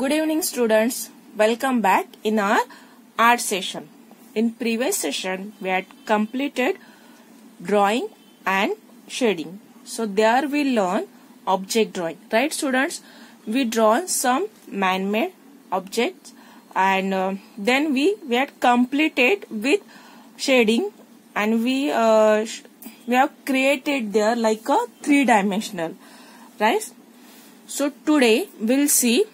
Good evening students, welcome back in our art session. In previous session we had completed drawing and shading. So there we learn object drawing, right students? We draw some man-made objects and then we had completed with shading and we have created there like a three-dimensional, right? So today we'll see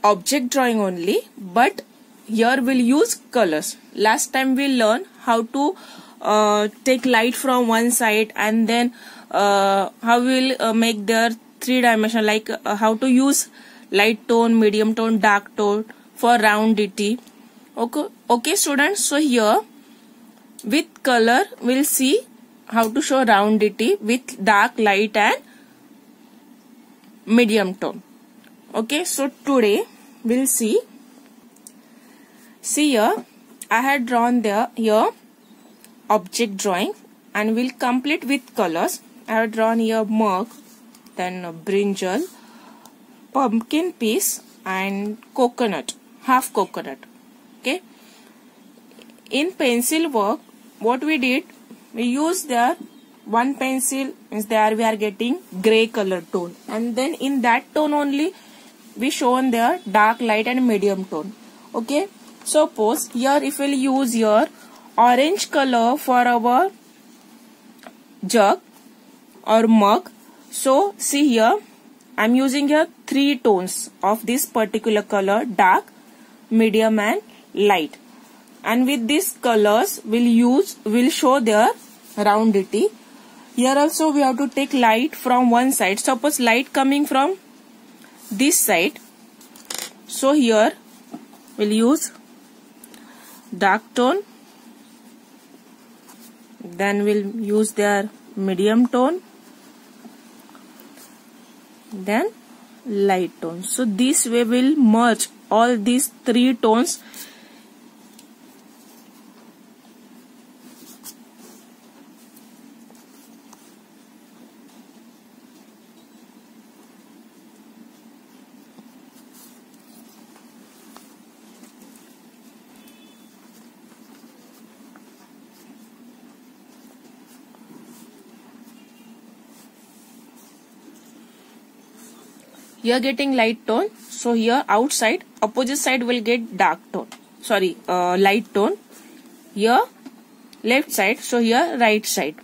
object drawing only, but here we'll use colors. Last time we learned how to take light from one side and then how we'll make their three-dimensional, like how to use light tone, medium tone, dark tone for roundity. Okay students, so here with color we'll see how to show roundity with dark, light and medium tone. Okay, so today we'll see here I had drawn here object drawing and we'll complete with colors. I have drawn here mug, then brinjal, pumpkin piece and coconut, half coconut. Okay, in pencil work what we did, we used there one pencil, means there we are getting gray color tone, and then in that tone only we shown there dark, light and medium tone. Okay, suppose here if we'll use here orange color for our jug or mug, so see here I'm using here three tones of this particular color, dark, medium and light, and with these colors we'll show their roundity. Here also we have to take light from one side. Suppose light coming from this side, so here we'll use dark tone, then we'll use their medium tone, then light tone. So this way we'll merge all these three tones. Here getting light tone, so here outside opposite side will get dark tone, light tone. Here left side, so here right side.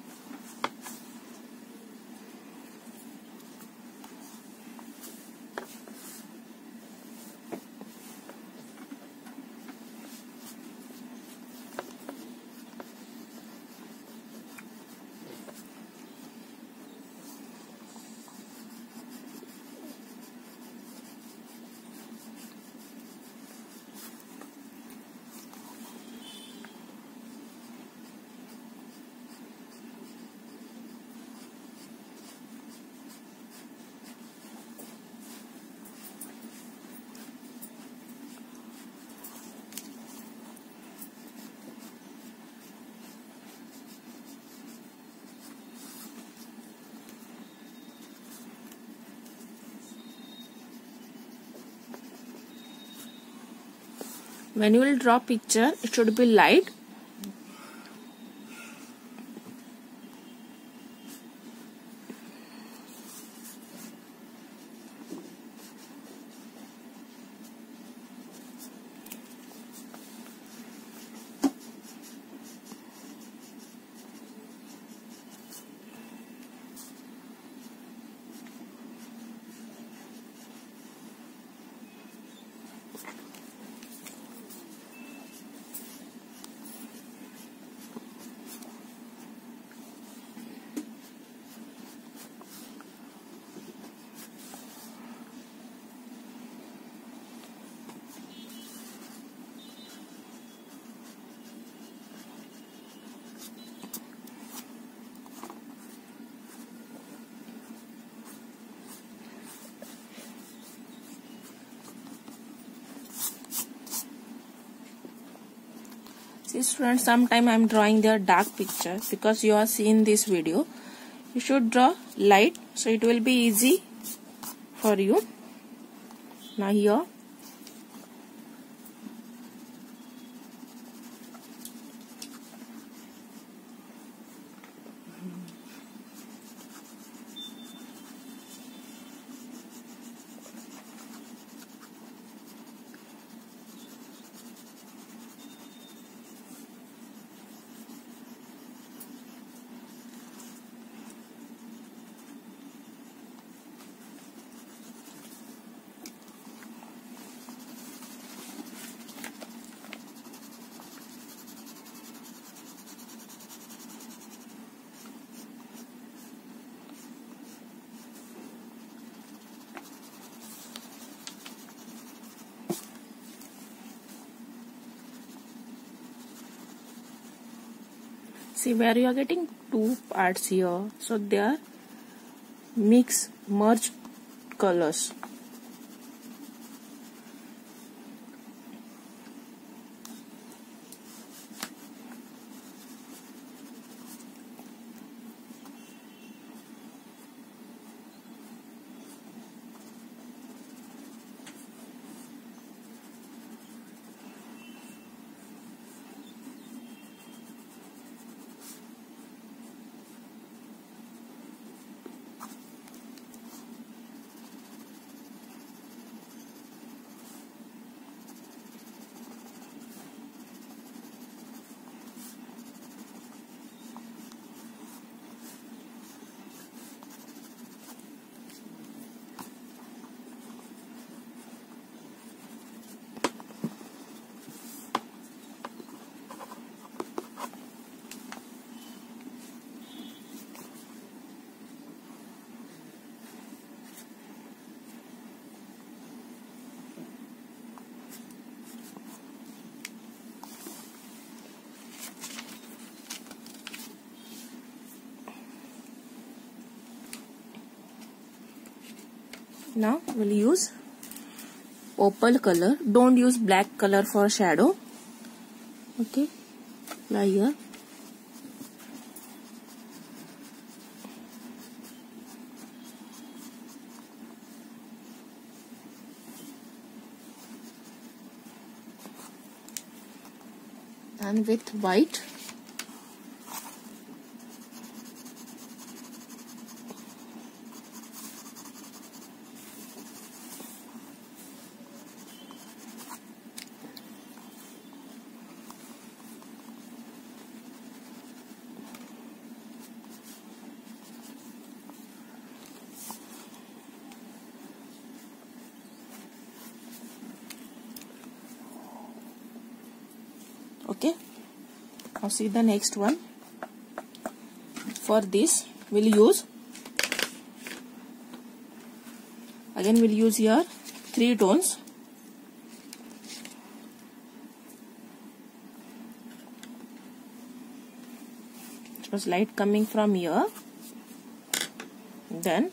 When you will draw picture, it should be light. See students, sometime I am drawing their dark picture because you are seeing this video. You should draw light, so it will be easy for you. Now here see where you are getting two parts here, so they are merged colors. Now we'll use opal color. Don't use black color for shadow. Okay, apply here. And with white, okay. Now see the next one. For this we'll use here 3 tones. It was light coming from here, then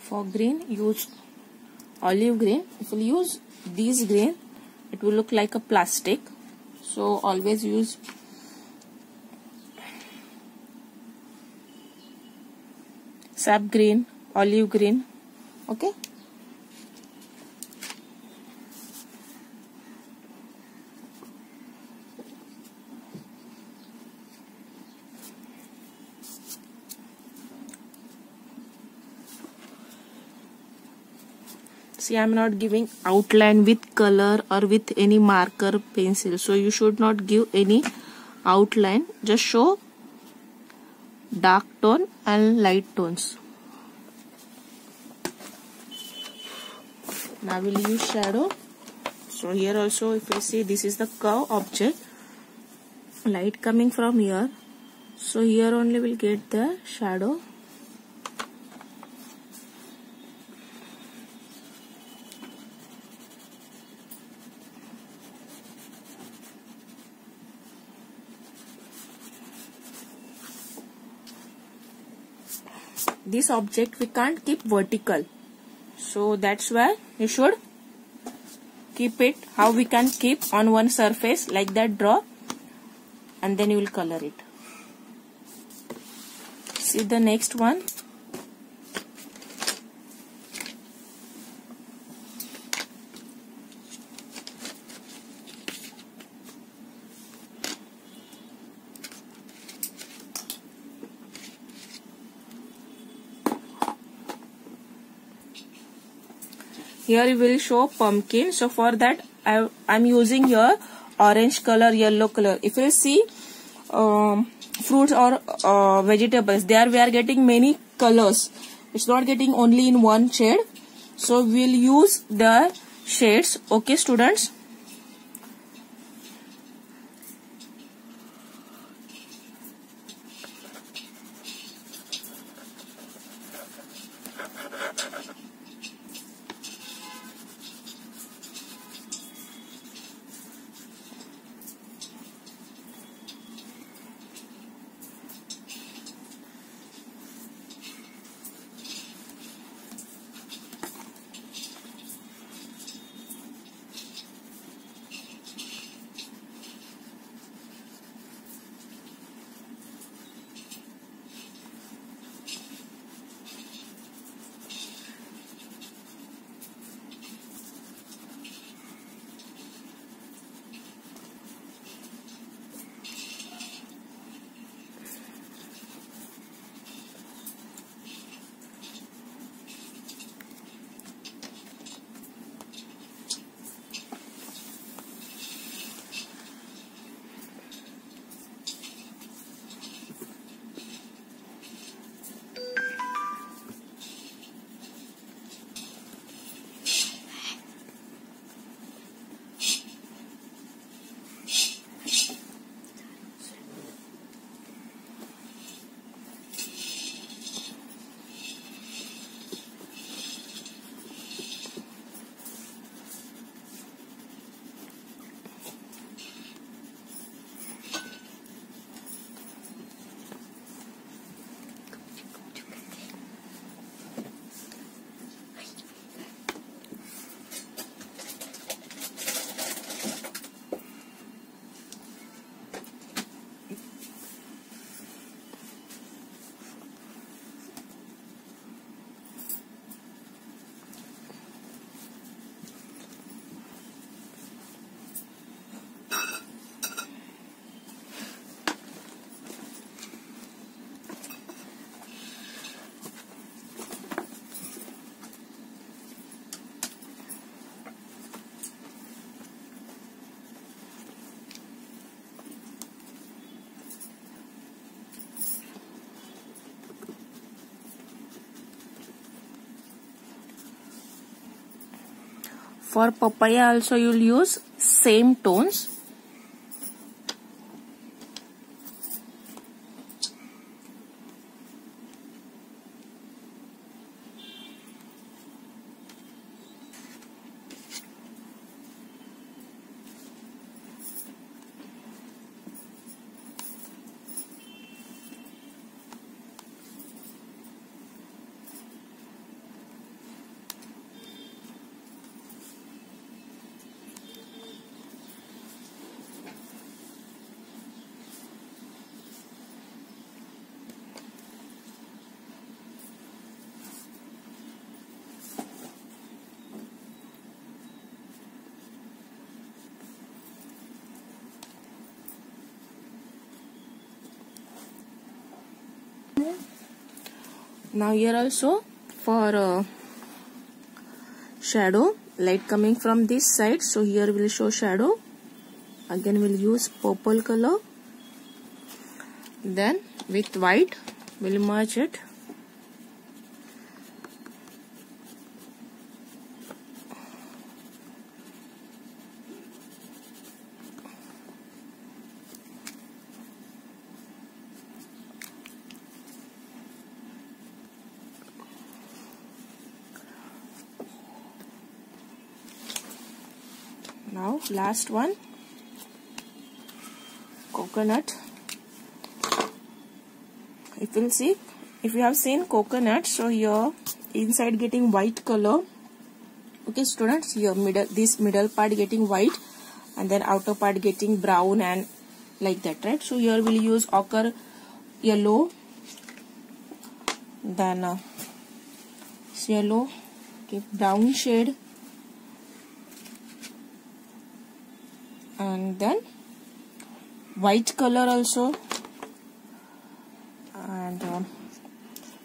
For green, use olive green. If you use this green, it will look like a plastic. So always use sap green, olive green. Okay. See, I am not giving outline with color or with any marker pencil. So you should not give any outline. Just show dark tone and light tones. Now we'll use shadow. So here also, if you see, this is the curve object. Light coming from here. So here only we'll get the shadow. This object we can't keep vertical, so that's why you should keep it how we can keep on one surface, like that. Draw and then you will color it. See the next one. Here you will show pumpkin. So for that I'm using here orange color, yellow color. If you see fruits or vegetables, there we are getting many colors. It's not getting only in one shade. So we'll use the shades. Okay, students. For papaya also you will use same tones. Now here also for shadow, light coming from this side, so here we'll show shadow. Again we'll use purple color, then with white we'll merge it. Now last one, coconut. If you have seen coconut, so here inside getting white color. Okay students, here this middle part getting white and then outer part getting brown and like that, right? So here we'll use ochre yellow, then yellow, okay, brown shade, and then white color also, and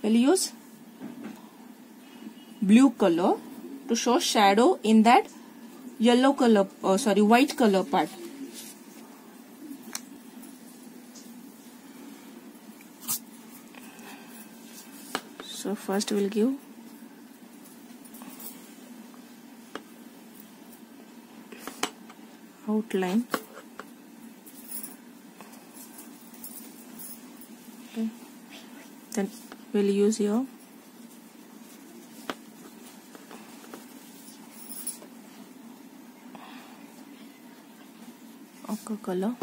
we'll use blue color to show shadow in that yellow color, white color part. So first we'll give outline. Okay. Then we'll use here ochre color.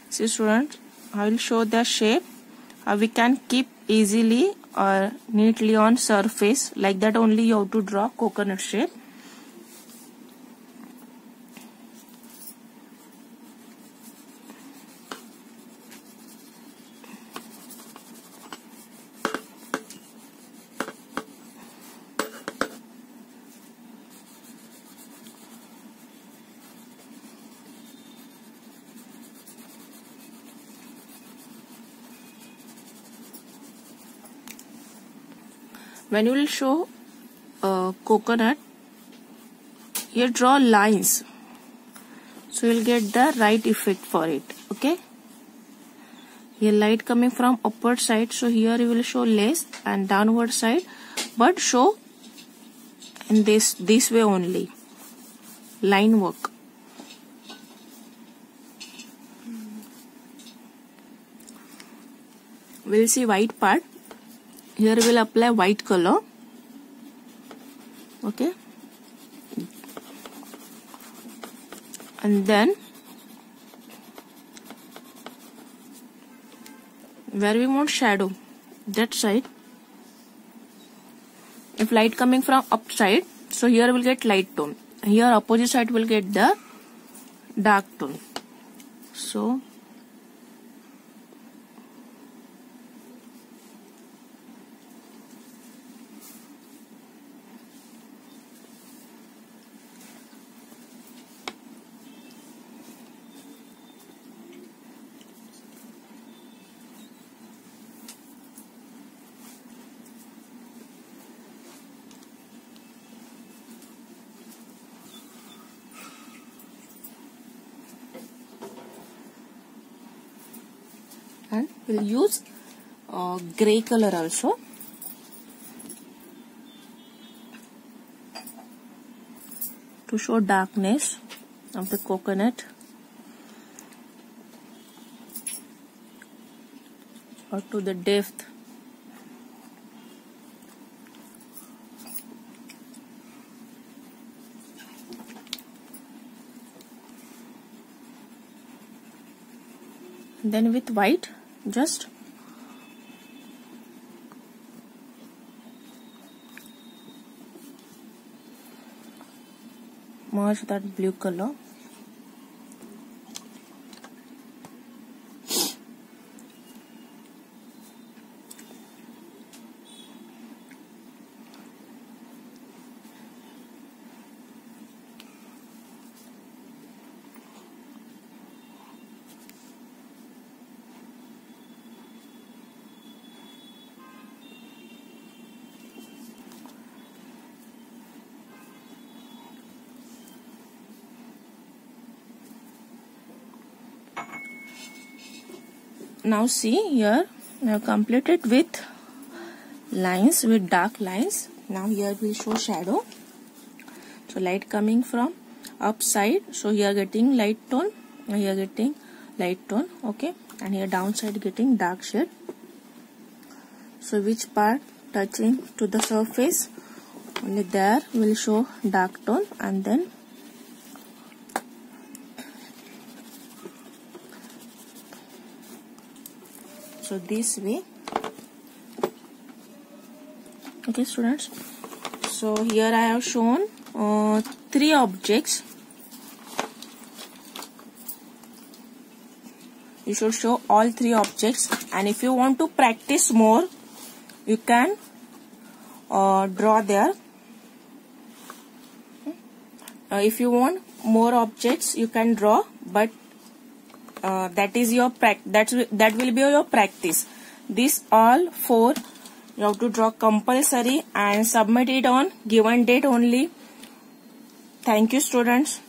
See students, I will show the shape how we can keep easily or neatly on surface. Like that only you have to draw coconut shape. When you will show coconut, you draw lines, so you will get the right effect for it. Okay, here light coming from upward side, so here you will show less, and downward side, but show in this way only, line work. We'll see white part. Here we'll apply white color. Okay, and then where we want shadow, that side, if light coming from upside, so here we'll get light tone, here opposite side will get the dark tone. So and we'll use gray color also. To show darkness of the coconut or to the depth. Then with white, just merge that blue color. Now see here, I have completed with lines, with dark lines. Now here we'll show shadow. So light coming from upside, so here getting light tone, and here getting light tone, okay, and here downside getting dark shade. So which part touching to the surface, only there will show dark tone, and then so this way. Okay students, so here I have shown 3 objects. You should show all 3 objects, and if you want to practice more, you can draw there. If you want more objects, you can draw, but that is your that will be your practice. This all 4 you have to draw compulsory and submit it on given date only. Thank you students.